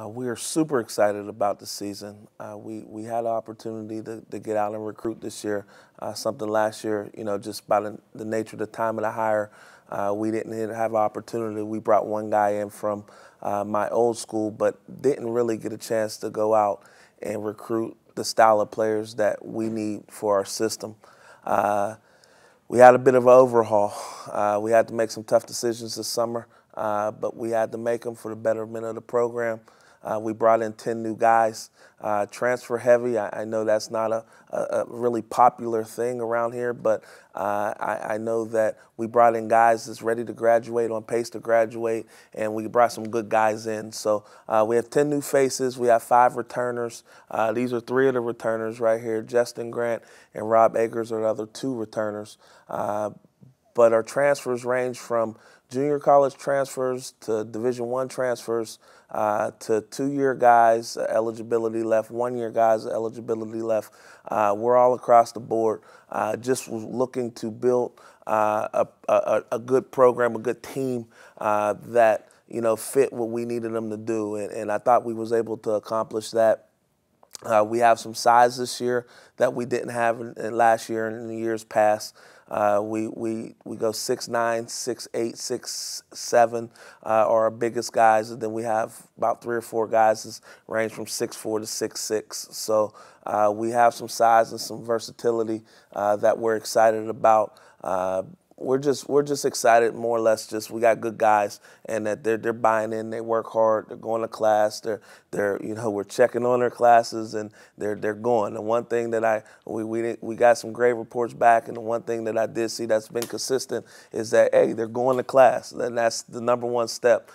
We are super excited about the season. We had an opportunity to get out and recruit this year. Something last year, just by the nature of the time of the hire, we didn't have an opportunity. We brought one guy in from my old school, but didn't really get a chance to go out and recruit the style of players that we need for our system. We had a bit of an overhaul. We had to make some tough decisions this summer, but we had to make them for the betterment of the program. We brought in 10 new guys, transfer heavy. I know that's not a really popular thing around here, but I know that we brought in guys that's ready to graduate, on pace to graduate, and we brought some good guys in. So we have 10 new faces. We have 5 returners. These are 3 of the returners right here. Justin Grant and Rob Akers are the other 2 returners. But our transfers range from junior college transfers to Division I transfers to 2-year guys, eligibility left, 1-year guys, eligibility left. We're all across the board, just looking to build a good program, a good team that fit what we needed them to do, and I thought we was able to accomplish that. We have some size this year that we didn't have in last year and in the years past. We go 6'9", 6'8", 6'7", are our biggest guys, and then we have about 3 or 4 guys that range from 6'4" to 6'6". So we have some size and some versatility that we're excited about. We're just excited, more or less. Just we got good guys, and that they're buying in. They work hard. They're going to class. We're checking on their classes, and they're going. The one thing that we got some great reports back, and the one thing that I did see that's been consistent is that they're going to class, and that's the #1 step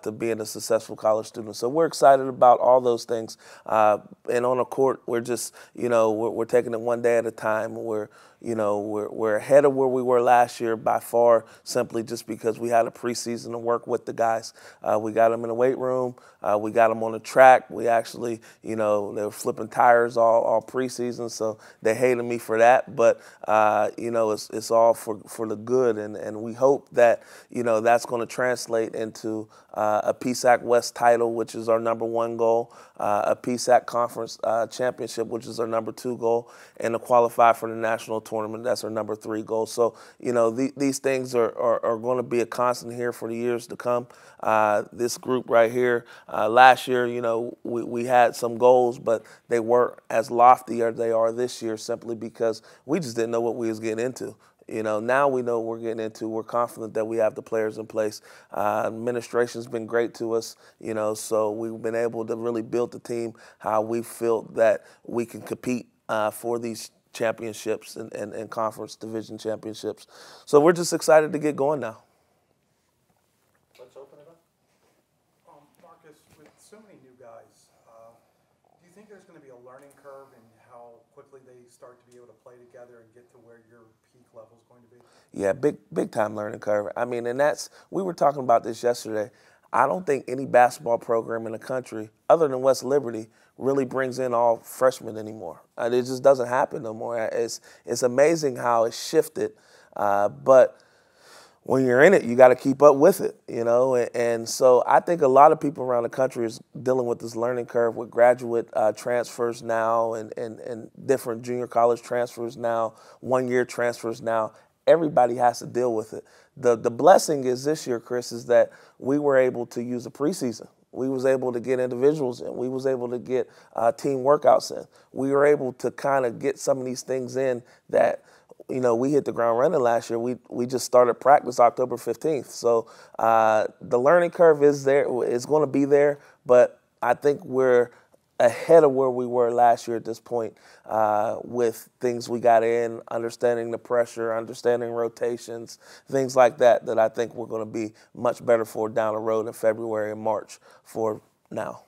to being a successful college student. So we're excited about all those things. And on the court, we're just we're taking it one day at a time. We're ahead of where we were last year by far, simply just because we had a preseason to work with the guys. We got them in the weight room. We got them on the track. We actually, they were flipping tires all preseason, so they hated me for that. But, it's all for the good, and we hope that, that's going to translate into a PSAC West title, which is our #1 goal, a PSAC Conference championship, which is our #2 goal, and to qualify for the national tournament, that's our #3 goal. So, these things are going to be a constant here for the years to come. This group right here, last year, we had some goals, but they weren't as lofty as they are this year, simply because we just didn't know what we was getting into. Now we know what we're getting into. We're confident that we have the players in place. Administration's been great to us, so we've been able to really build the team how we feel that we can compete for these championships and conference division championships. So we're just excited to get going now. Let's open it up. Marcus, with so many new guys, do you think there's going to be a learning curve in how quickly they start to be able to play together and get to where your peak level is going to be? Yeah, big time learning curve. I mean, and we were talking about this yesterday. I don't think any basketball program in the country, other than West Liberty, really brings in all freshmen anymore. It just doesn't happen no more. It's amazing how it's shifted, but when you're in it, you got to keep up with it, And so I think a lot of people around the country is dealing with this learning curve with graduate transfers now and different junior college transfers now, 1-year transfers now. Everybody has to deal with it. The blessing is this year, Chris, is that we were able to use a preseason. We was able to get individuals in. We was able to get team workouts in. We were able to kind of get some of these things in that, we hit the ground running last year. We just started practice October 15th. So the learning curve is there. It's going to be there, but I think we're ahead of where we were last year at this point with things we got in, understanding the pressure, understanding rotations, things like that I think we're going to be much better for down the road in February and March for now.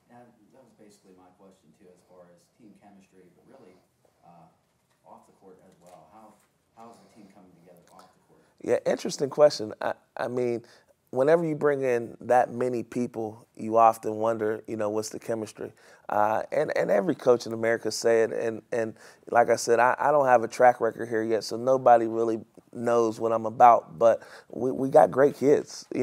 Now, that was basically my question, too, as far as team chemistry, but really off the court as well. How is the team coming together off the court? Yeah, interesting question. I mean, whenever you bring in that many people, you often wonder, what's the chemistry? And every coach in America said, and like I said, I don't have a track record here yet, so nobody really knows what I'm about. But we got great kids. We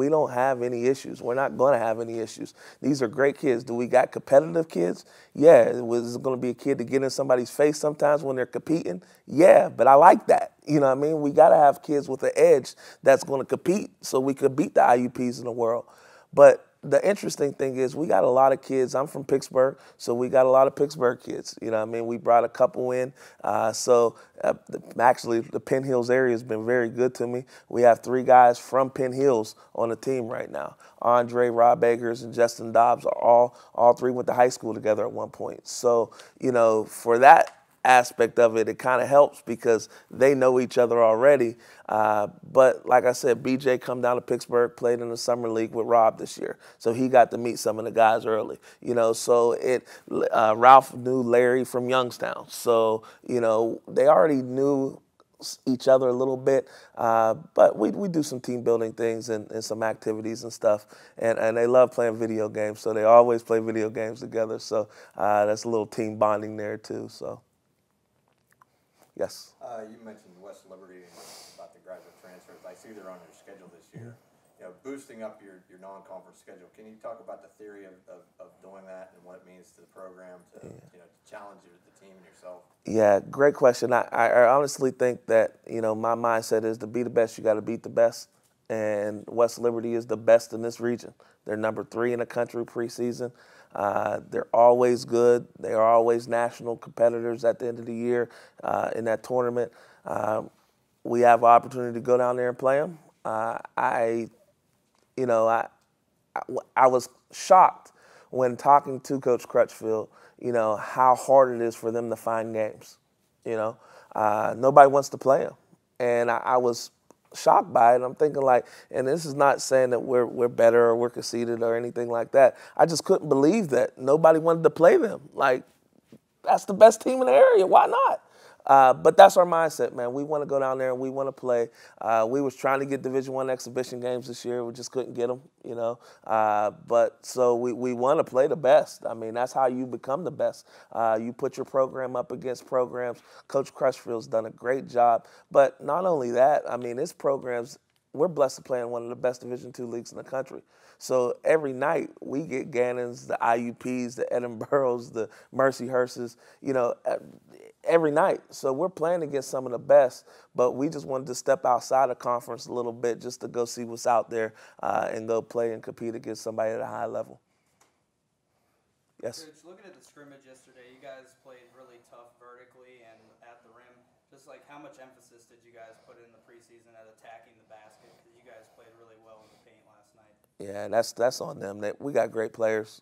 don't have any issues. We're not going to have any issues. These are great kids. Do we got competitive kids? Yeah. Is it going to be a kid to get in somebody's face sometimes when they're competing? Yeah, but I like that. We got to have kids with an edge that's going to compete so we could beat the IUPs in the world. But the interesting thing is we got a lot of kids. I'm from Pittsburgh, so we got a lot of Pittsburgh kids. We brought a couple in. Actually, the Penn Hills area has been very good to me. We have 3 guys from Penn Hills on the team right now. Andre, Rob Eggers, and Justin Dobbs are all 3 went to high school together at one point. So, for that aspect of it, it kind of helps because they know each other already. But like I said, BJ come down to Pittsburgh, played in the summer league with Rob this year, so he got to meet some of the guys early. So Ralph knew Larry from Youngstown, so they already knew each other a little bit, but we do some team building things and some activities and stuff, and they love playing video games, so they always play video games together, so that's a little team bonding there too. So yes. You mentioned West Liberty and about the graduate transfers. I see they're on your schedule this year. Boosting up your non-conference schedule. Can you talk about the theory of doing that and what it means to the program to to challenge the team and yourself? Yeah, great question. I honestly think that my mindset is to be the best, you got to beat the best, and West Liberty is the best in this region. They're number 3 in the country preseason. They're always good. They are always national competitors at the end of the year in that tournament. We have an opportunity to go down there and play them. I was shocked when talking to Coach Crutchfield, how hard it is for them to find games. Nobody wants to play them. And I was shocked by it. I'm thinking and this is not saying that we're better or we're conceited or anything like that. I just couldn't believe that nobody wanted to play them. That's the best team in the area. Why not? But that's our mindset, man. We want to go down there and we want to play. We was trying to get Division I exhibition games this year. We just couldn't get them, But so we want to play the best. That's how you become the best. You put your program up against programs. Coach Crutchfield's done a great job. But not only that, this program's, we're blessed to play in one of the best Division II leagues in the country. So every night we get Gannons, the IUPs, the Edinburghs, the Mercyhursts, every night. So we're playing against some of the best, but we just wanted to step outside the conference a little bit just to go see what's out there and go play and compete against somebody at a high level. Yes? Coach, looking at the scrimmage yesterday, you guys played really tough vertically and at the rim. Just how much emphasis did you guys put in the preseason at attacking the basket? Because you guys played really well in the paint last night. Yeah, that's on them. We got great players.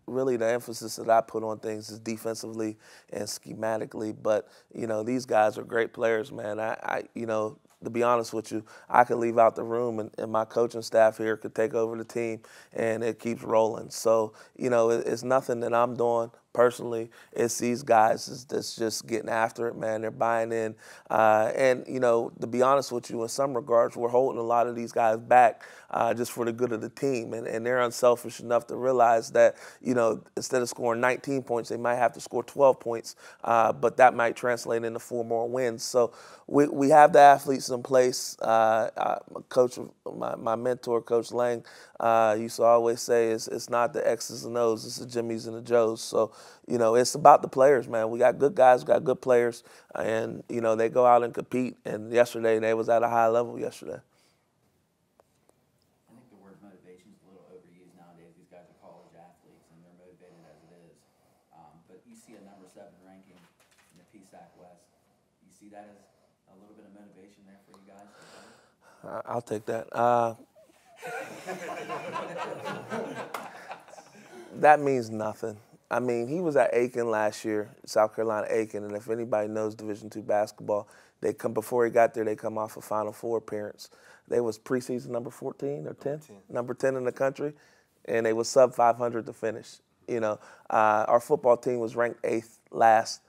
Really the emphasis that I put on things is defensively and schematically. But, these guys are great players, man. To be honest with you, I could leave out the room and my coaching staff here could take over the team and it keeps rolling. So, it's nothing that I'm doing personally. It's these guys that's just getting after it, man. They're buying in. And, to be honest with you, in some regards, we're holding a lot of these guys back just for the good of the team. And they're unselfish enough to realize that, instead of scoring 19 points, they might have to score 12 points, but that might translate into 4 more wins. So we have the athletes in place. Coach, my mentor, Coach Lang, used to always say it's not the X's and O's, it's the Jimmys and the Joes. So, it's about the players, man. We got good guys, we got good players, and, they go out and compete. And yesterday, they was at a high level yesterday. I think the word motivation is a little overused nowadays. These guys are college athletes, and they're motivated as it is. But you see a number 7 ranking in the PSAC West. You see that as a little bit of motivation there for you guys? I'll take that. That means nothing. He was at Aiken last year, South Carolina Aiken, and if anybody knows Division II basketball, before he got there, they come off a Final Four appearance. They was preseason number 14 or 10? Number 10 in the country, and they was sub 500 to finish. Our football team was ranked 8th last.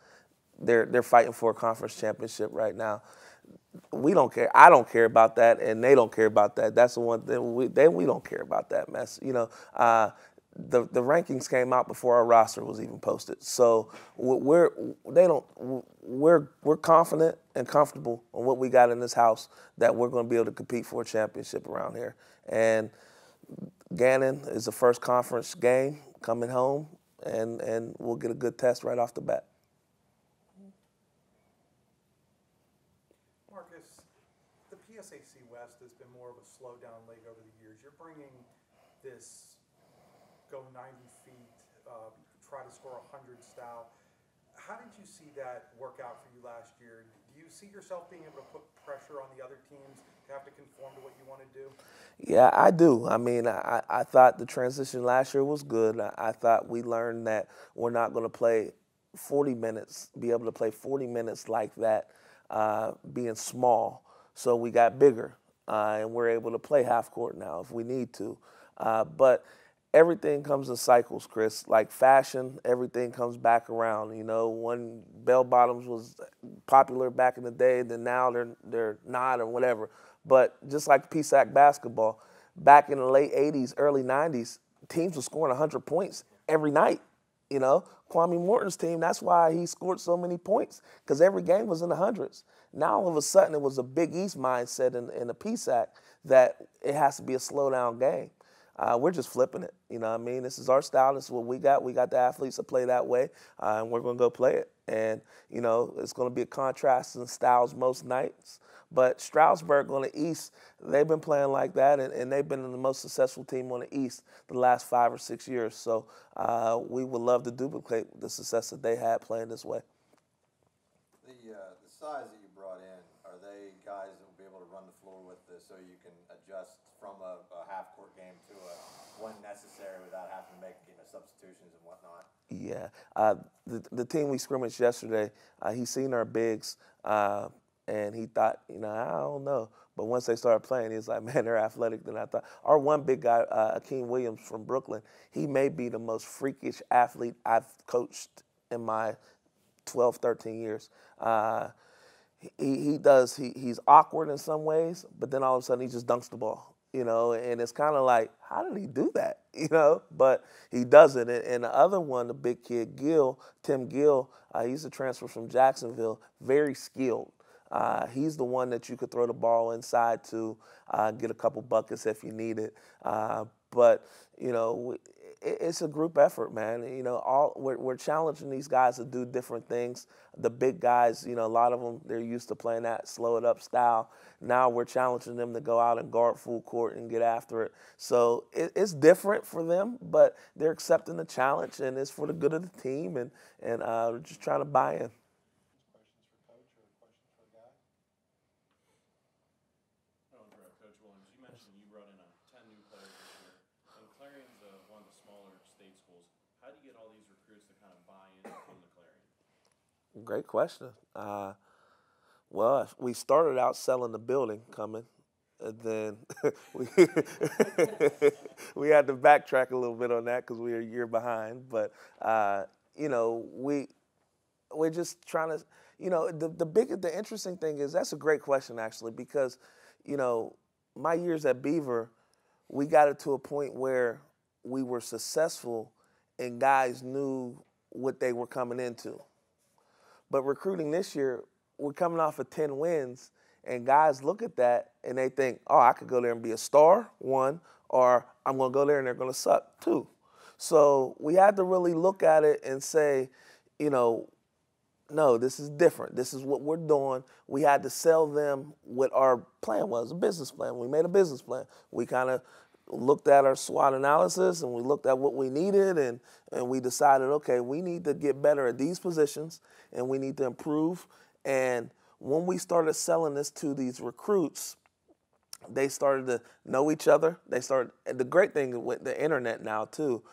They're fighting for a conference championship right now. we don't care. I don't care about that, and they don't care about that. That's the one thing we don't care about that mess. You know, the rankings came out before our roster was even posted. So we're confident and comfortable on what we got in this house that we're going to be able to compete for a championship around here. And Gannon is the first conference game coming home, and we'll get a good test right off the bat. Marcus, the PSAC West has been more of a slow down league over the years. You're bringing this go 90 feet, try to score 100 style. How did you see that work out for you last year? Do you see yourself being able to put pressure on the other teams to have to conform to what you want to do? Yeah, I do. I mean, I thought the transition last year was good. I thought we learned that we're not going to play 40 minutes, be able to play 40 minutes like that, being small. So we got bigger, and we're able to play half court now if we need to. But everything comes in cycles, Chris. Like fashion, everything comes back around. You know, when bell bottoms was popular back in the day, then now they're not or whatever. But just like PSAC basketball, back in the late 80s, early 90s, teams were scoring 100 points every night. You know, Kwame Morton's team, that's why he scored so many points, because every game was in the hundreds. Now, all of a sudden, it was a Big East mindset in the PSAC that it has to be a slow-down game. We're just flipping it. You know what I mean? This is our style. This is what we got. We got the athletes that play that way, and we're going to go play it. And, you know, it's going to be a contrast in styles most nights. But Stroudsburg on the East, they've been playing like that, and they've been the most successful team on the East the last 5 or 6 years. So we would love to duplicate the success that they had playing this way. The size that you brought in, are they guys that will be able to run the floor with this so you can adjust from a half-court game to a one necessary without having to make substitutions and whatnot? Yeah. The team we scrimmaged yesterday, he seen our bigs, and he thought, you know, I don't know. But once they started playing, he was like, man, they're athletic than I thought. Our one big guy, Akeem Williams from Brooklyn, he may be the most freakish athlete I've coached in my 12, 13 years. He's awkward in some ways, but then all of a sudden he just dunks the ball, you know, and it's kind of like, how did he do that, you know? But he does it. And the other one, the big kid, Tim Gill, he's a transfer from Jacksonville, very skilled. He's the one that you could throw the ball inside to, get a couple buckets if you need it. But, you know, it's a group effort, man. You know, we're challenging these guys to do different things. The big guys, you know, a lot of them, they're used to playing that slow it up style. Now we're challenging them to go out and guard full court and get after it. So it's different for them, but they're accepting the challenge, and it's for the good of the team, and we're just trying to buy in. Coach Williams, you mentioned you brought in 10 new players this year, and Clarion's one of the smaller state schools. How do you get all these recruits to kind of buy in from the Clarion? Great question. Well, we started out selling the building coming, and then we had to backtrack a little bit on that because we were a year behind. But you know, we're just trying to, you know, the interesting thing is that's a great question actually, because, you know, my years at Beaver, we got it to a point where we were successful and guys knew what they were coming into. But recruiting this year, we're coming off of 10 wins, and guys look at that and they think, oh, I could go there and be a star, one, or I'm going to go there and they're going to suck, two. So we had to really look at it and say, you know, no, this is different. This is what we're doing. We had to sell them what our plan was, a business plan. We made a business plan. We kind of looked at our SWOT analysis, and we looked at what we needed, and we decided, okay, we need to get better at these positions, and we need to improve. And when we started selling this to these recruits, they started to know each other. And the great thing with the internet now, too,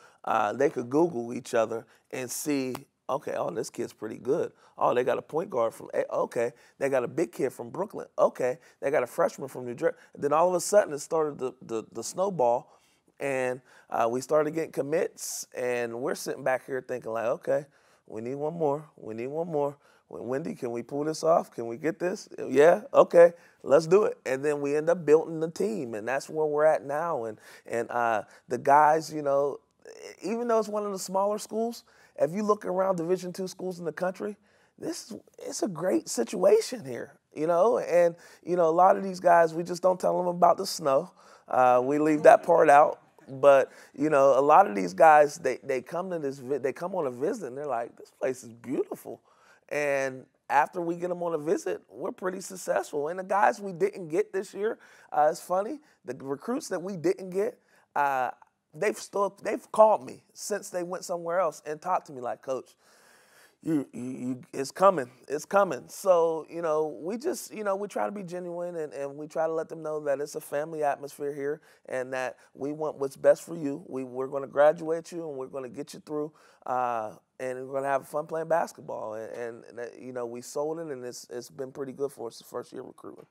they could Google each other and see, okay, oh, this kid's pretty good. Oh, they got a point guard from, okay. They got a big kid from Brooklyn. Okay. They got a freshman from New Jersey. Then all of a sudden it started the snowball, and we started getting commits, and we're sitting back here thinking like, okay, we need one more. We need one more. Wendy, can we pull this off? Can we get this? Yeah, okay, let's do it. And then we end up building the team, and that's where we're at now. And the guys, you know, even though it's one of the smaller schools, if you look around Division II schools in the country, it's a great situation here, you know. And, you know, a lot of these guys, we just don't tell them about the snow. We leave that part out. But, you know, a lot of these guys, they come on a visit, and they're like, this place is beautiful. And after we get them on a visit, we're pretty successful. And the guys we didn't get this year, it's funny, the recruits that we didn't get, they've called me since they went somewhere else and talked to me like, Coach, it's coming. So, you know, we just, you know, we try to be genuine, and we try to let them know that it's a family atmosphere here, and that we want what's best for you. We're going to graduate you, and we're going to get you through, and we're going to have fun playing basketball. And you know, we sold it, and it's been pretty good for us the first year recruiting.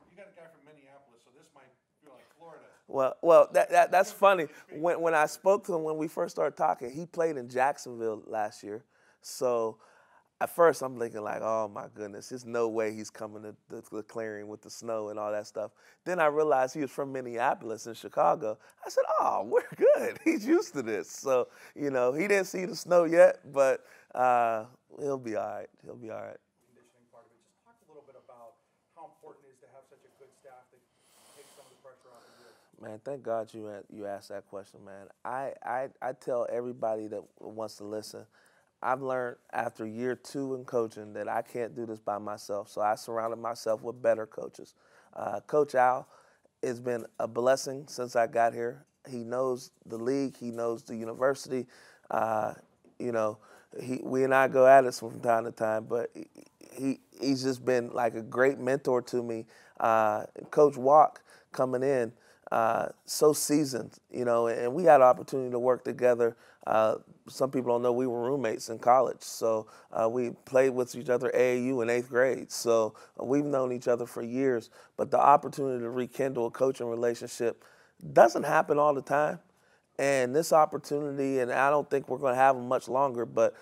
You got a guy from Minneapolis, so this might feel like Florida. Well, that's funny. When I spoke to him when we first started talking, he played in Jacksonville last year. So at first I'm thinking like, oh my goodness, there's no way he's coming to the Clarion with the snow and all that stuff. Then I realized he was from Minneapolis in Chicago. I said, oh, we're good. He's used to this. So, you know, he didn't see the snow yet, but he'll be all right. He'll be all right. Conditioning part of it. Just talk a little bit about how important it is to have such a good staff that takes some of the pressure off of you. Man, thank God you asked that question, man. I tell everybody that wants to listen, I've learned after year 2 in coaching that I can't do this by myself, so I surrounded myself with better coaches. Coach Al has been a blessing since I got here. He knows the league. He knows the university. You know, we and I go at it from time to time, but he's just been like a great mentor to me. Coach Walk coming in, so seasoned, you know, and we had an opportunity to work together. Some people don't know we were roommates in college, so we played with each other AAU in 8th grade. So we've known each other for years, but the opportunity to rekindle a coaching relationship doesn't happen all the time. And this opportunity, and I don't think we're going to have them much longer, but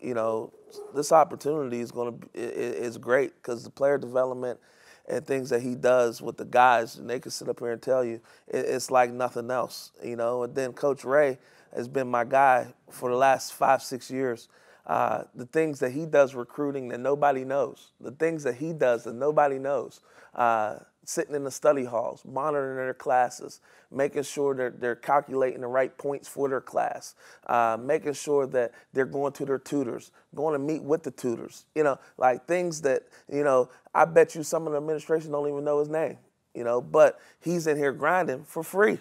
you know, this opportunity is great because the player development and things that he does with the guys, and they can sit up here and tell you, it's like nothing else, you know. And then Coach Ray has been my guy for the last 5-6 years. The things that he does recruiting that nobody knows, the things that he does that nobody knows, sitting in the study halls, monitoring their classes, making sure that they're calculating the right points for their class, making sure that they're going to their tutors, going to meet with the tutors, you know, like things that, you know, I bet you some of the administration don't even know his name, you know, but he's in here grinding for free.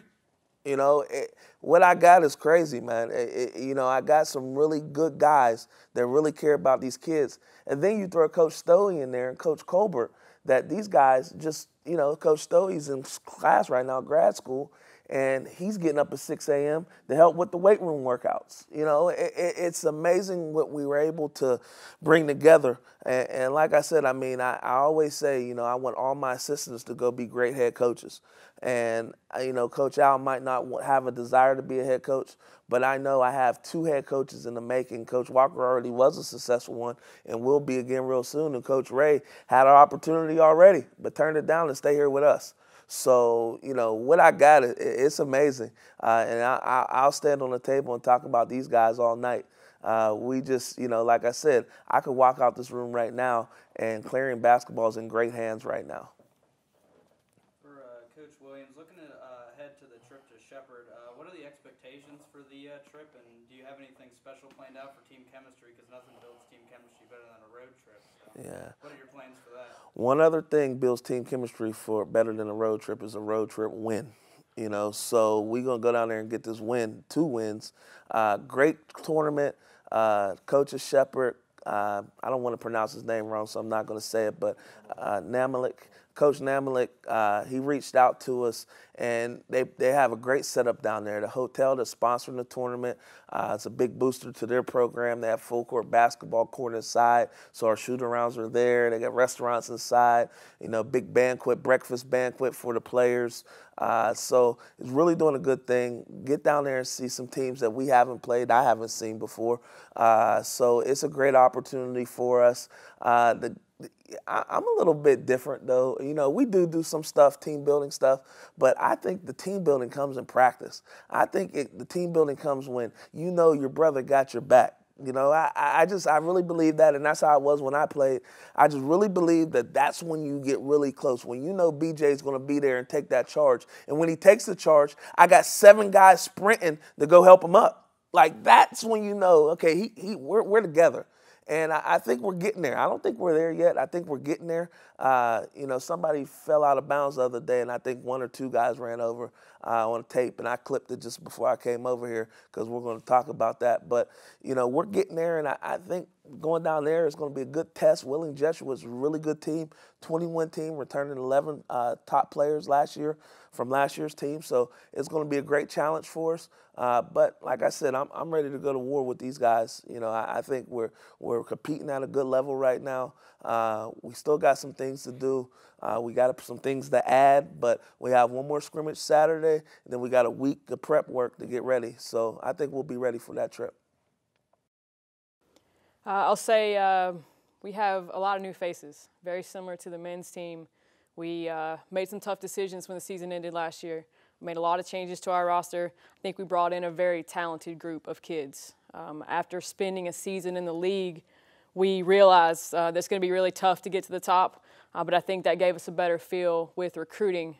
You know, what I got is crazy, man. You know, I got some really good guys that really care about these kids. And then you throw Coach Stowey in there and Coach Colbert, that these guys just, you know, Coach Stowey's in class right now, grad school, and he's getting up at 6 a.m. to help with the weight room workouts. You know, it's amazing what we were able to bring together. And like I said, I mean, I always say, you know, I want all my assistants to go be great head coaches. And, you know, Coach Al might not have a desire to be a head coach, but I know I have 2 head coaches in the making. Coach Walker already was a successful one and will be again real soon. And Coach Ray had an opportunity already, but turned it down to stay here with us. So, you know, what I got, it's amazing. And I'll stand on the table and talk about these guys all night. We just, you know, like I said, I could walk out this room right now, and Clarion basketball is in great hands right now. For Coach Williams, looking ahead to the trip to Shepherd, what are the expectations for the trip, and do you have anything special planned out for team chemistry? Because nothing builds team chemistry better than a road trip. So Yeah. what are your plans for that? One other thing builds team chemistry for better than a road trip is a road trip win. You know, so we're going to go down there and get this win, 2 wins. Great tournament. Coach of Shepherd, I don't want to pronounce his name wrong, so I'm not going to say it, but Namalik, Coach Namalik, he reached out to us, and they have a great setup down there. The hotel that's sponsoring the tournament, it's a big booster to their program. They have full court basketball court inside, so our shoot-arounds are there. They got restaurants inside, big banquet, breakfast banquet for the players. So it's really doing a good thing. Get down there and see some teams that we haven't played, I haven't seen before. So it's a great opportunity for us. I'm a little bit different, though. We do some stuff, team building stuff, but I think the team building comes in practice. I think the team building comes when your brother got your back. I really believe that, and that's how it was when I played. I just really believe that that's when you get really close, when BJ's going to be there and take that charge. And when he takes the charge, I got 7 guys sprinting to go help him up. Like, that's when okay, we're together. And I think we're getting there. I don't think we're there yet. I think we're getting there. Somebody fell out of bounds the other day, and I think 1 or 2 guys ran over on tape, and I clipped it just before I came over here because we're going to talk about that. But, we're getting there, and I think going down there is going to be a good test. Willing Jesuit was a really good team, 21 team, returning 11 top players last year from last year's team. So it's going to be a great challenge for us. But like I said, I'm ready to go to war with these guys. I think we're competing at a good level right now. We still got some things to do. We got some things to add, but we have one more scrimmage Saturday, and then we got a week of prep work to get ready. So I think we'll be ready for that trip. I'll say we have a lot of new faces, very similar to the men's team. We made some tough decisions when the season ended last year. Made a lot of changes to our roster. I think we brought in a very talented group of kids. After spending a season in the league, we realized that's going to be really tough to get to the top, but I think that gave us a better feel with recruiting,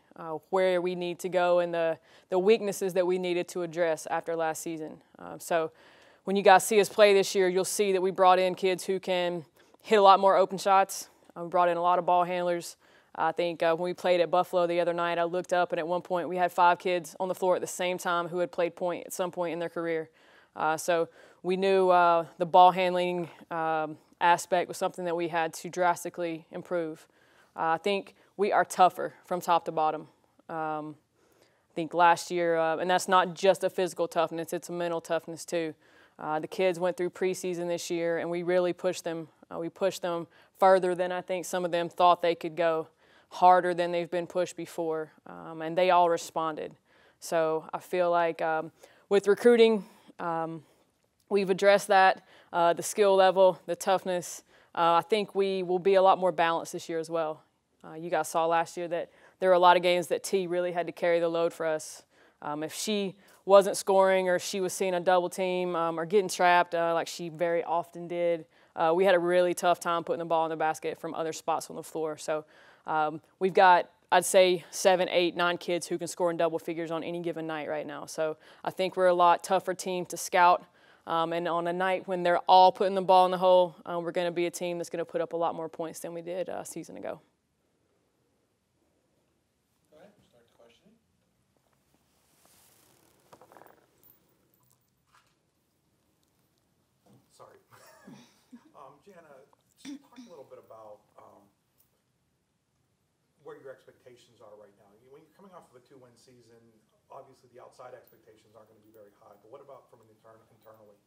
where we need to go and the weaknesses that we needed to address after last season. So when you guys see us play this year, you'll see that we brought in kids who can hit a lot more open shots. We brought in a lot of ball handlers. I think when we played at Buffalo the other night, I looked up, and at one point we had 5 kids on the floor at the same time who had played point at some point in their career. So we knew the ball handling aspect was something that we had to drastically improve. I think we are tougher from top to bottom. I think last year, and that's not just a physical toughness, it's a mental toughness too. The kids went through preseason this year, and we really pushed them. We pushed them further than I think some of them thought they could go, harder than they've been pushed before, and they all responded. So I feel like with recruiting, we've addressed that, the skill level, the toughness. I think we will be a lot more balanced this year as well. You guys saw last year that there were a lot of games that T really had to carry the load for us. If she wasn't scoring or she was seeing a double team or getting trapped like she very often did, we had a really tough time putting the ball in the basket from other spots on the floor. So we've got, I'd say, 7, 8, 9 kids who can score in double figures on any given night right now. So I think we're a lot tougher team to scout. And on a night when they're all putting the ball in the hole, we're going to be a team that's going to put up a lot more points than we did a season ago. All right, start the questioning. Sorry. Jana, talk a little bit about where your expectations are right now. When you're coming off of a 2-win season, obviously the outside expectations aren't going to be very high, but what about from an internally?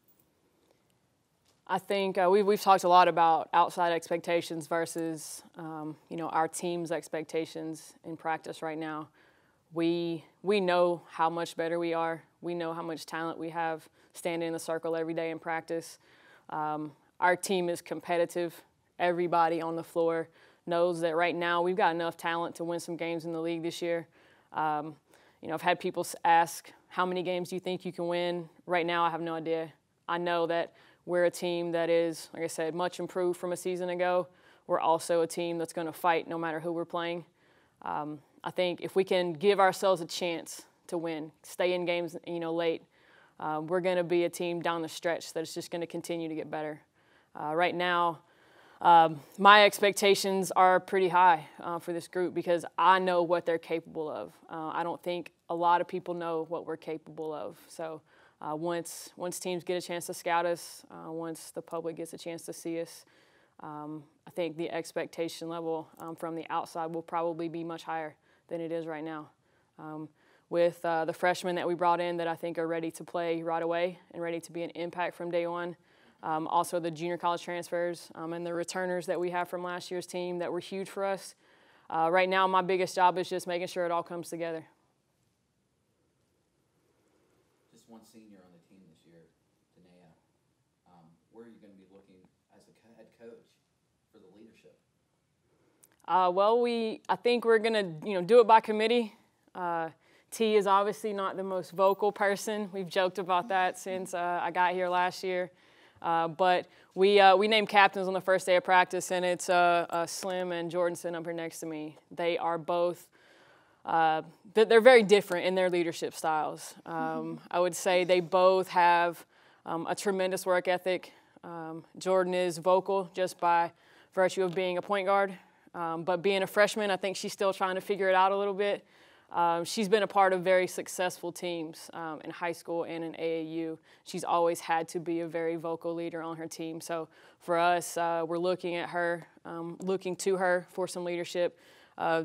I think we've talked a lot about outside expectations versus our team's expectations in practice right now. We know how much better we are. We know how much talent we have standing in the circle every day in practice. Our team is competitive. Everybody on the floor knows that right now we've got enough talent to win some games in the league this year. I've had people ask, how many games do you think you can win? Right now, I have no idea. I know that we're a team that is, like I said, much improved from a season ago. We're also a team that's going to fight no matter who we're playing. I think if we can give ourselves a chance to win, stay in games, late, we're going to be a team down the stretch that's just going to continue to get better. Right now, my expectations are pretty high for this group because I know what they're capable of. I don't think a lot of people know what we're capable of. So once teams get a chance to scout us, once the public gets a chance to see us, I think the expectation level from the outside will probably be much higher than it is right now. With the freshmen that we brought in that I think are ready to play right away and ready to be an impact from day one. Also the junior college transfers and the returners that we have from last year's team that were huge for us. Right now my biggest job is just making sure it all comes together. Just one senior on the team this year, Danae. Where are you going to be looking as a head coach for the leadership? Well, I think we're going to do it by committee. T is obviously not the most vocal person. We've joked about that since I got here last year. But we named captains on the first day of practice, and it's Slim and Jordan sitting up here next to me. They are both, they're very different in their leadership styles. I would say they both have a tremendous work ethic. Jordan is vocal just by virtue of being a point guard. But being a freshman, I think she's still trying to figure it out a little bit. She's been a part of very successful teams in high school and in AAU. She's always had to be a very vocal leader on her team. So for us, we're looking at her, looking to her for some leadership.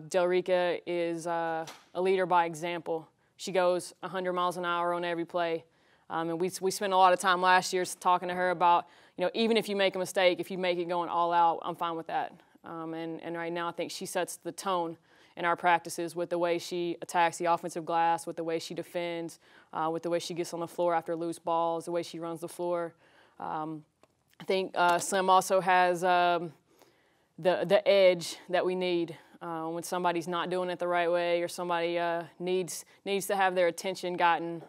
Delrica is a leader by example. She goes 100 miles an hour on every play. And we spent a lot of time last year talking to her about, even if you make a mistake, if you make it going all out, I'm fine with that. And right now I think she sets the tone in our practices with the way she attacks the offensive glass, with the way she defends, with the way she gets on the floor after loose balls, the way she runs the floor. I think Slim also has the edge that we need when somebody's not doing it the right way or somebody needs to have their attention gotten.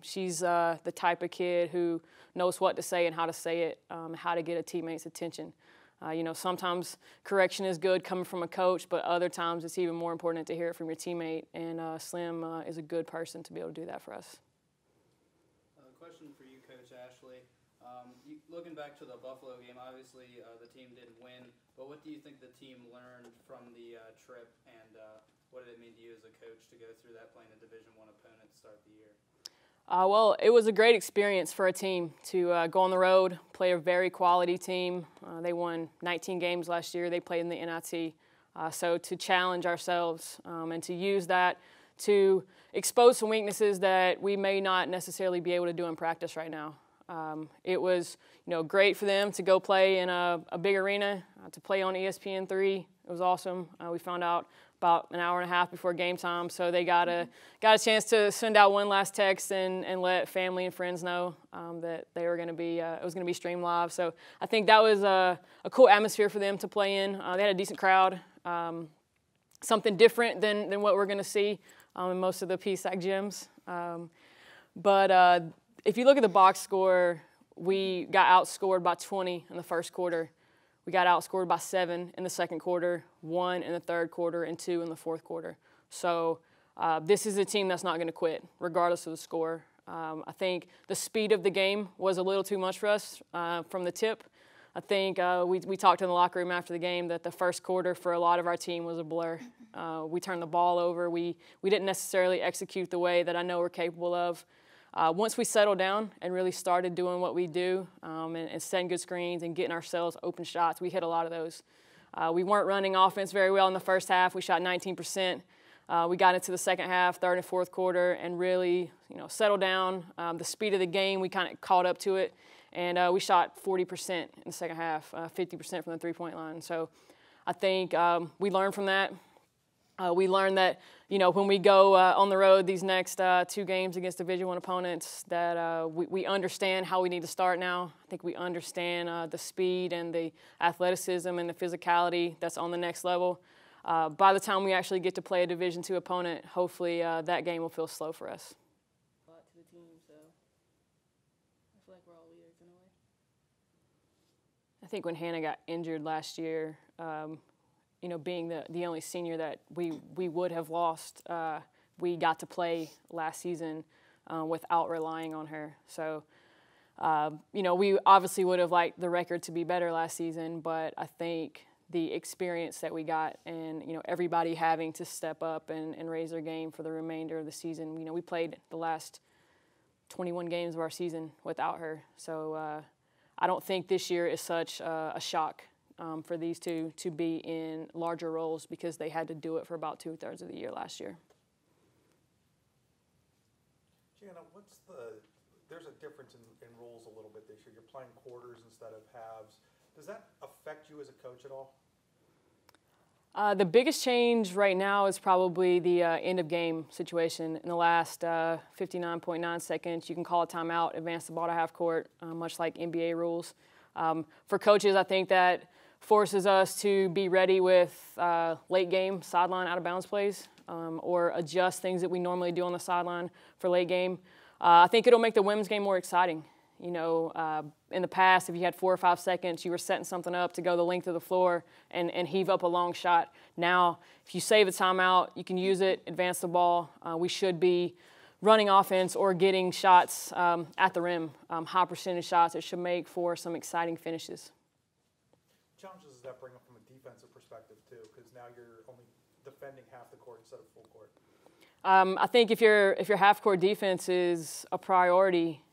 She's the type of kid who knows what to say and how to say it, how to get a teammate's attention. Sometimes correction is good coming from a coach, but other times it's even more important to hear it from your teammate, and Slim is a good person to be able to do that for us. Question for you, Coach Ashley. Looking back to the Buffalo game, obviously the team didn't win, but what do you think the team learned from the trip, and what did it mean to you as a coach to go through that playing a Division I opponent to start the year? Well, it was a great experience for a team to go on the road, play a very quality team. They won 19 games last year. They played in the NIT. So to challenge ourselves and to use that to expose some weaknesses that we may not necessarily be able to do in practice right now. It was great for them to go play in a big arena, to play on ESPN3. It was awesome. We found out about an hour and a half before game time, so they got a chance to send out one last text and let family and friends know that they were going to be it was going to be streamed live. So I think that was a cool atmosphere for them to play in. They had a decent crowd, something different than what we're going to see in most of the PSAC gyms. But if you look at the box score, we got outscored by 20 in the first quarter. We got outscored by 7 in the second quarter, 1 in the third quarter, and 2 in the fourth quarter. So this is a team that's not going to quit, regardless of the score. I think the speed of the game was a little too much for us from the tip. I think we talked in the locker room after the game that the first quarter for a lot of our team was a blur. We turned the ball over. We didn't necessarily execute the way that I know we're capable of. Once we settled down and really started doing what we do and setting good screens and getting ourselves open shots, we hit a lot of those. We weren't running offense very well in the first half. We shot 19%. We got into the second half, third and fourth quarter, and really settled down. The speed of the game, we kind of caught up to it, and we shot 40% in the second half, 50% from the three-point line. So I think we learned from that. We learned that, when we go on the road these next 2 games against Division I opponents, that we understand how we need to start now. I think we understand the speed and the athleticism and the physicality that's on the next level. By the time we actually get to play a Division II opponent, hopefully that game will feel slow for us. A lot to the team, so I feel like we're all leaders in a way. I think when Hannah got injured last year, being the only senior that we would have lost, we got to play last season without relying on her. So, we obviously would have liked the record to be better last season, but I think the experience that we got and, everybody having to step up and raise their game for the remainder of the season. We played the last 21 games of our season without her. So I don't think this year is such a shock for these two to be in larger roles because they had to do it for about 2/3 of the year last year. Jana, there's a difference in rules a little bit this year. You're playing quarters instead of halves. Does that affect you as a coach at all? The biggest change right now is probably the end of game situation. In the last 59.9 seconds, you can call a timeout, advance the ball to half court, much like NBA rules. For coaches, I think that forces us to be ready with late game sideline out of bounds plays or adjust things that we normally do on the sideline for late game. I think it'll make the women's game more exciting. You know, in the past, if you had 4 or 5 seconds, you were setting something up to go the length of the floor and heave up a long shot. Now, if you save a timeout, you can use it, advance the ball. We should be running offense or getting shots at the rim, high percentage shots. It should make for some exciting finishes. Challenges does that bring up from a defensive perspective, too? Because now you're only defending half the court instead of full court. I think if your half-court defense is a priority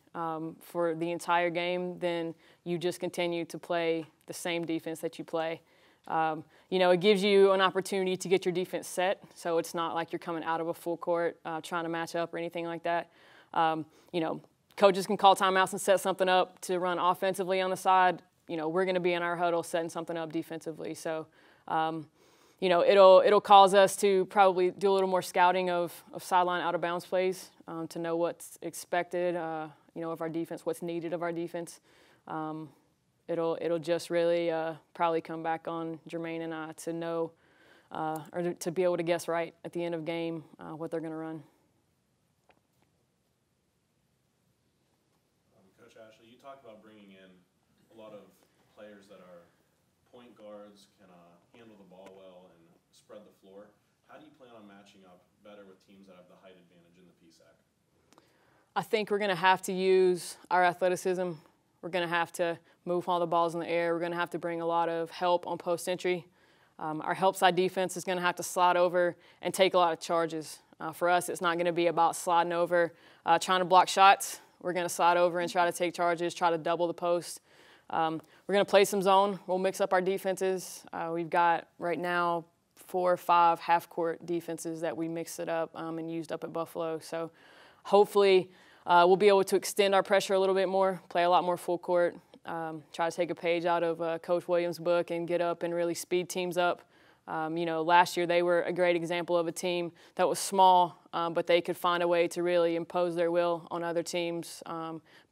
for the entire game, then you just continue to play the same defense that you play. You know, it gives you an opportunity to get your defense set, so it's not like you're coming out of a full court trying to match up or anything like that. You know, coaches can call timeouts and set something up to run offensively on the side. You know, we're going to be in our huddle setting something up defensively. So, you know, it'll cause us to probably do a little more scouting of sideline out of bounds plays to know what's expected. You know, of our defense, what's needed of our defense. It'll just really probably come back on Jermaine and I to know or to be able to guess right at the end of game what they're going to run. Coach Ashley, you talked about bringing in a lot of players that are point guards, can handle the ball well and spread the floor. How do you plan on matching up better with teams that have the height advantage in the PSAC? I think we're going to have to use our athleticism. We're going to have to move all the balls in the air. We're going to have to bring a lot of help on post entry. Our help side defense is going to have to slide over and take a lot of charges. For us, it's not going to be about sliding over, trying to block shots. We're going to slide over and try to take charges, try to double the post. We're going to play some zone. We'll mix up our defenses. We've got right now 4 or 5 half-court defenses that we mixed it up and used up at Buffalo. So hopefully we'll be able to extend our pressure a little bit more, play a lot more full court, try to take a page out of Coach Williams' book and get up and really speed teams up. You know, last year they were a great example of a team that was small, but they could find a way to really impose their will on other teams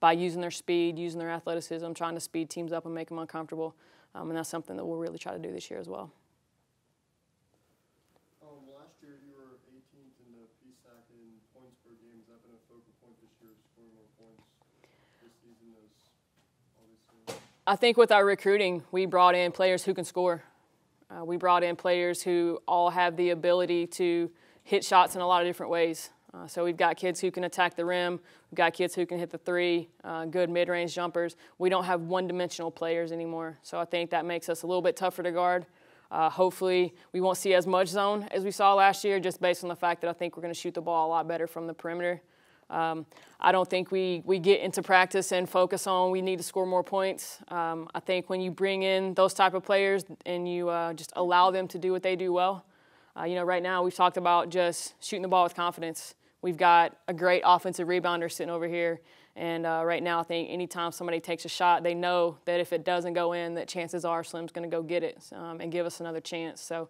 by using their speed, using their athleticism, trying to speed teams up and make them uncomfortable. And that's something that we'll really try to do this year as well. Last year you were 18th in the PSAC in points per game. Has that been a focal point this year, scoring more points this season as obviously? I think with our recruiting, we brought in players who can score. We brought in players who all have the ability to hit shots in a lot of different ways. So we've got kids who can attack the rim. We've got kids who can hit the three, good mid-range jumpers. We don't have one-dimensional players anymore. So I think that makes us a little bit tougher to guard. Hopefully we won't see as much zone as we saw last year, just based on the fact that I think we're going to shoot the ball a lot better from the perimeter. I don't think we get into practice and focus on we need to score more points. I think when you bring in those type of players and you just allow them to do what they do well, you know, right now we've talked about just shooting the ball with confidence. We've got a great offensive rebounder sitting over here, and right now I think anytime somebody takes a shot, they know that if it doesn't go in, that chances are Slim's going to go get it and give us another chance. So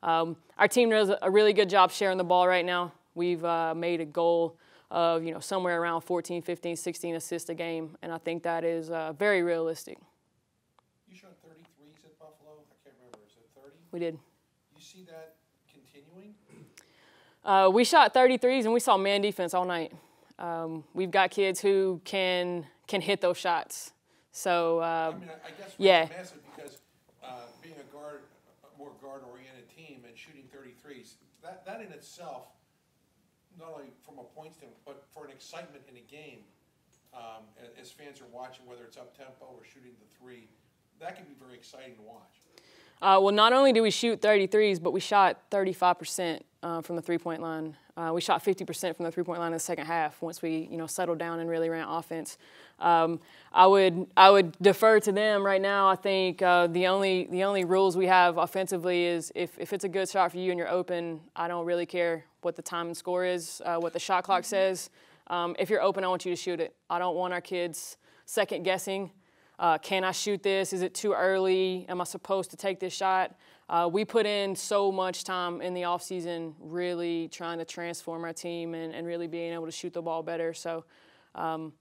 our team does a really good job sharing the ball right now. We've made a goal of, you know, somewhere around 14, 15, 16 assists a game, and I think that is very realistic. You shot 33s at Buffalo? I can't remember. Is it 30? We did. You see that continuing? We shot 33s, and we saw man defense all night. We've got kids who can hit those shots. So, I mean, I guess yeah. it's massive because being a more guard-oriented team and shooting 33s, that in itself, not only from a point standpoint, but for an excitement in a game, as fans are watching, whether it's up-tempo or shooting the three, that can be very exciting to watch. Well, not only do we shoot 33s, but we shot 35% from the three-point line. We shot 50% from the three-point line in the second half once we, settled down and really ran offense. I would defer to them right now. I think the only rules we have offensively is if it's a good shot for you and you're open, I don't really care what the time and score is, what the shot clock says. If you're open, I want you to shoot it. I don't want our kids second guessing. Can I shoot this? Is it too early? Am I supposed to take this shot? We put in so much time in the offseason really trying to transform our team and really being able to shoot the ball better. So I'm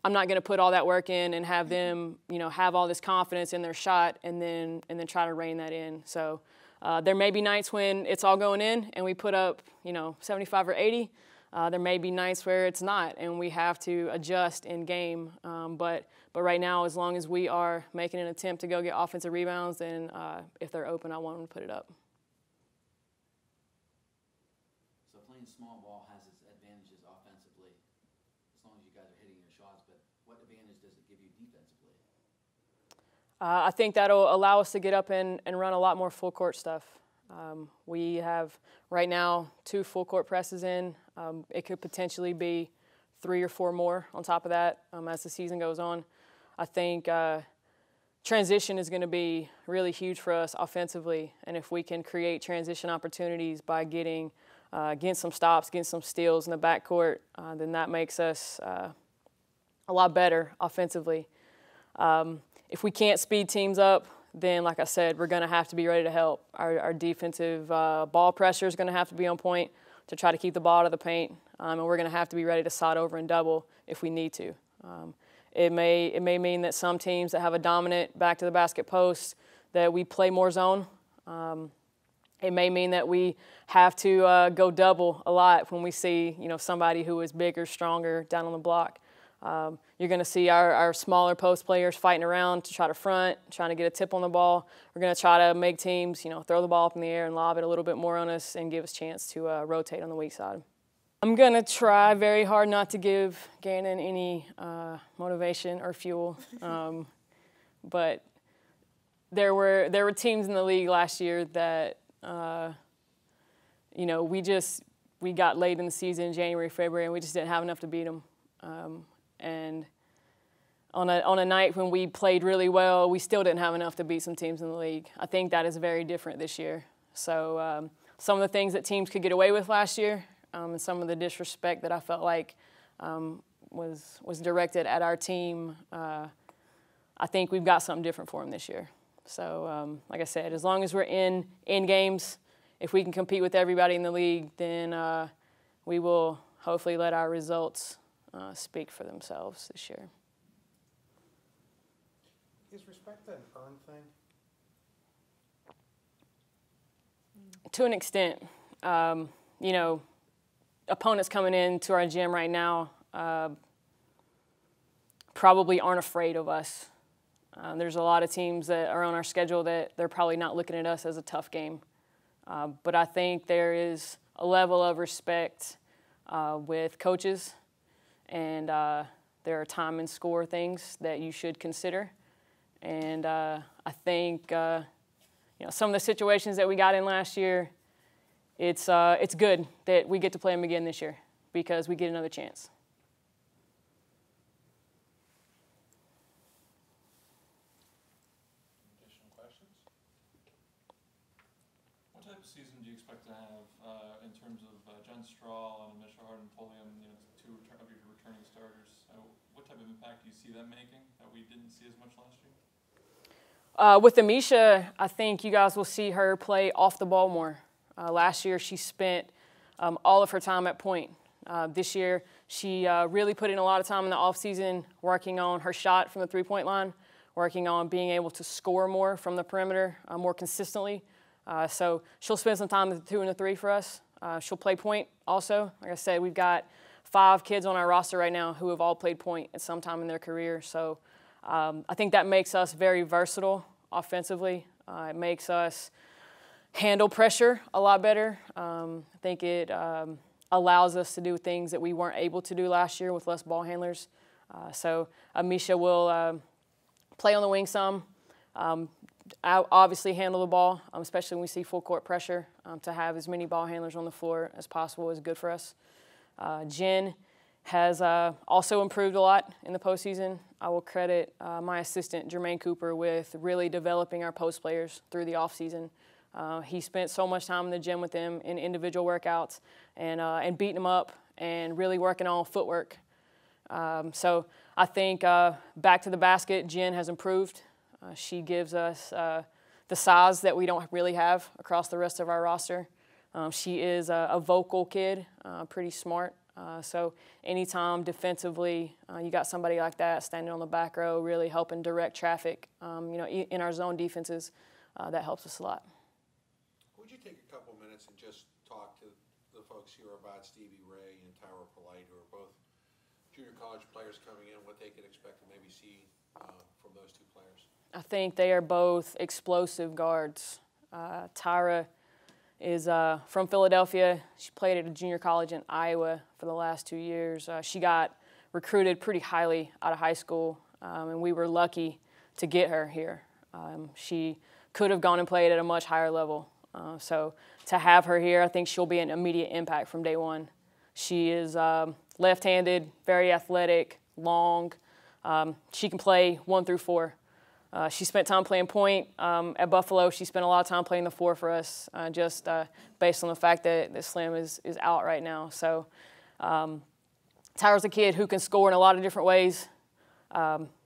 not going to put all that work in and have them, have all this confidence in their shot and then try to rein that in. So there may be nights when it's all going in and we put up, 75 or 80. There may be nights where it's not and we have to adjust in game. But right now, as long as we are making an attempt to go get offensive rebounds, then if they're open, I want them to put it up. So playing small ball has its advantages offensively, as long as you guys are hitting your shots. But what advantage does it give you defensively? I think that'll allow us to get up and run a lot more full court stuff. We have right now 2 full court presses in. It could potentially be 3 or 4 more on top of that as the season goes on. I think transition is going to be really huge for us offensively, and if we can create transition opportunities by getting some stops, getting some steals in the backcourt, then that makes us a lot better offensively. If we can't speed teams up, then, like I said, we're going to have to be ready to help. Our defensive ball pressure is going to have to be on point to try to keep the ball out of the paint, and we're going to have to be ready to side over and double if we need to. It may mean that some teams that have a dominant back to the basket post that we play more zone. It may mean that we have to go double a lot when we see somebody who is bigger, stronger down on the block. You're going to see our smaller post players fighting around to try to front, trying to get a tip on the ball. We're going to try to make teams throw the ball up in the air and lob it a little bit more on us and give us a chance to rotate on the weak side. I'm going to try very hard not to give Gannon any motivation or fuel. But there were teams in the league last year that, we got late in the season, January, February, and we just didn't have enough to beat them. And on a night when we played really well, we still didn't have enough to beat some teams in the league. I think that is very different this year. So some of the things that teams could get away with last year, and some of the disrespect that I felt like was directed at our team, I think we've got something different for them this year. So, like I said, as long as we're in games, if we can compete with everybody in the league, then we will hopefully let our results speak for themselves this year. Is respect an earned thing? To an extent. Opponents coming into our gym right now probably aren't afraid of us. There's a lot of teams that are on our schedule that they're probably not looking at us as a tough game. But I think there is a level of respect with coaches, and there are time and score things that you should consider. And I think some of the situations that we got in last year, it's good that we get to play them again this year because we get another chance. Additional questions? What type of season do you expect to have in terms of Jen Strahl and Misha Harden-Pulliam, 2 of your returning starters? What type of impact do you see them making that we didn't see as much last year? With Amisha, I think you guys will see her play off the ball more. Last year, she spent all of her time at point. This year, she really put in a lot of time in the offseason working on her shot from the three-point line, working on being able to score more from the perimeter more consistently. So she'll spend some time at the 2 and the 3 for us. She'll play point also. Like I said, we've got 5 kids on our roster right now who have all played point at some time in their career. So I think that makes us very versatile offensively. It makes us handle pressure a lot better. I think it allows us to do things that we weren't able to do last year with less ball handlers. So Amisha will play on the wing some. obviously handle the ball, especially when we see full court pressure. To have as many ball handlers on the floor as possible is good for us. Jen has also improved a lot in the postseason. I will credit my assistant, Jermaine Cooper, with really developing our post players through the offseason. He spent so much time in the gym with them in individual workouts and beating them up and really working on footwork. So I think back to the basket, Jen has improved. She gives us the size that we don't really have across the rest of our roster. She is a vocal kid, pretty smart. So anytime defensively you got somebody like that standing on the back row, really helping direct traffic, in our zone defenses, that helps us a lot. Would you take a couple minutes and just talk to the folks here about Stevie Ray and Tyra Polite, who are both junior college players coming in, what they could expect to maybe see from those two players? I think they are both explosive guards. Tyra is from Philadelphia. She played at a junior college in Iowa for the last 2 years. She got recruited pretty highly out of high school, and we were lucky to get her here. She could have gone and played at a much higher level. So to have her here, I think she'll be an immediate impact from day one. She is left-handed, very athletic, long. She can play 1 through 4. She spent time playing point at Buffalo. She spent a lot of time playing the 4 for us, just based on the fact that Slim is out right now. So Tyra's a kid who can score in a lot of different ways.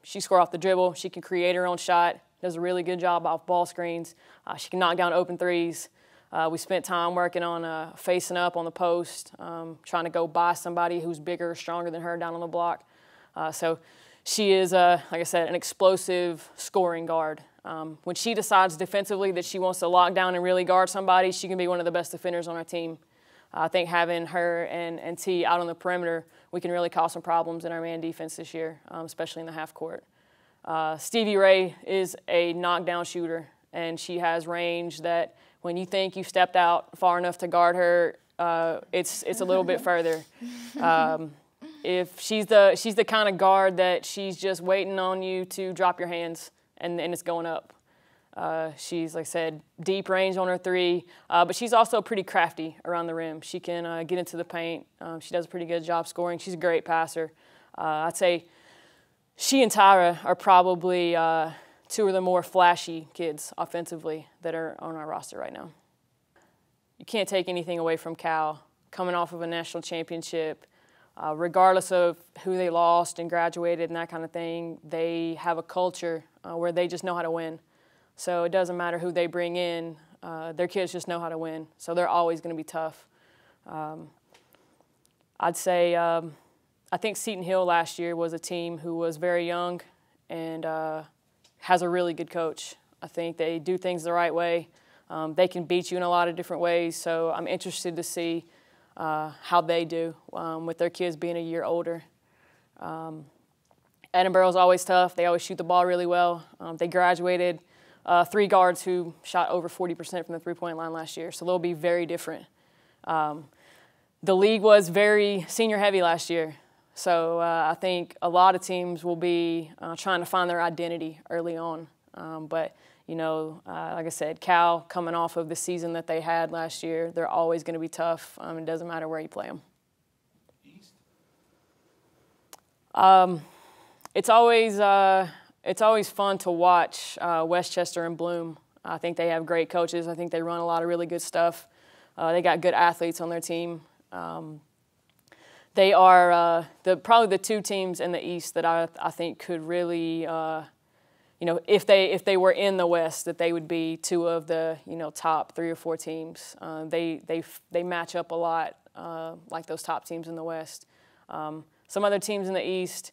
She scores off the dribble. She can create her own shot. Does a really good job off ball screens. She can knock down open threes. We spent time working on facing up on the post, trying to go by somebody who's bigger or stronger than her down on the block. So she is, like I said, an explosive scoring guard. When she decides defensively that she wants to lock down and really guard somebody, she can be one of the best defenders on our team. I think having her and T out on the perimeter, we can really cause some problems in our man defense this year, especially in the half court. Stevie Ray is a knockdown shooter, and she has range that when you think you've stepped out far enough to guard her, it's a little bit further. If she's the kind of guard that she's just waiting on you to drop your hands, and it's going up. She's, like I said, deep range on her 3, but she's also pretty crafty around the rim. She can get into the paint. She does a pretty good job scoring. She's a great passer. I'd say she and Tyra are probably 2 of the more flashy kids offensively that are on our roster right now. You can't take anything away from Cal. Coming off of a national championship, regardless of who they lost and graduated and that kind of thing, they have a culture where they just know how to win. So it doesn't matter who they bring in. Their kids just know how to win. So they're always going to be tough. I'd say I think Seton Hill last year was a team who was very young and has a really good coach. I think they do things the right way. They can beat you in a lot of different ways. So I'm interested to see how they do with their kids being a year older. Edinburgh's always tough. They always shoot the ball really well. They graduated 3 guards who shot over 40% from the three-point line last year, so they'll be very different. The league was very senior-heavy last year, so I think a lot of teams will be trying to find their identity early on. But, like I said, Cal, coming off of the season that they had last year, they're always going to be tough. It doesn't matter where you play them. East? It's always fun to watch Westchester and Bloom. I think they have great coaches. I think they run a lot of really good stuff. They got good athletes on their team. They are probably the 2 teams in the East that I think could really, if they were in the West, that they would be 2 of the top 3 or 4 teams. They match up a lot like those top teams in the West. Some other teams in the East,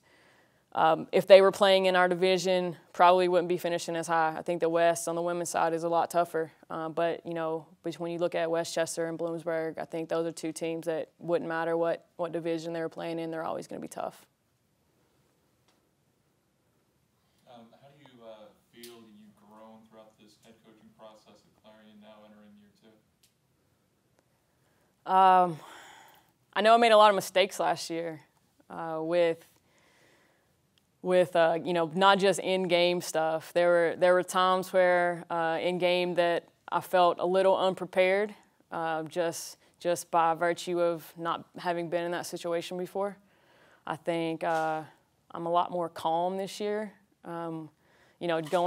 if they were playing in our division, probably wouldn't be finishing as high. I think the West on the women's side is a lot tougher. But when you look at Westchester and Bloomsburg, I think those are 2 teams that wouldn't matter what division they were playing in, they're always going to be tough. How do you feel you've grown throughout this head coaching process at Clarion, now entering year 2? I know I made a lot of mistakes last year with with not just in-game stuff. There were times where in game that I felt a little unprepared, just by virtue of not having been in that situation before. I think I'm a lot more calm this year. Going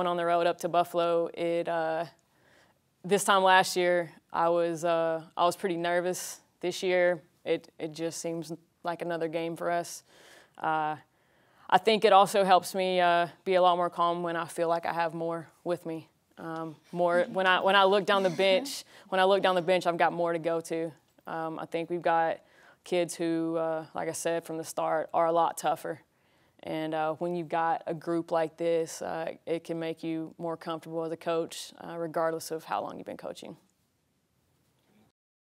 on the road up to Buffalo, this time last year I was pretty nervous. This year it just seems like another game for us. I think it also helps me be a lot more calm when I feel like I have more with me. More when I look down the bench. When I look down the bench, I've got more to go to. I think we've got kids who, like I said from the start, are a lot tougher. And when you've got a group like this, it can make you more comfortable as a coach, regardless of how long you've been coaching.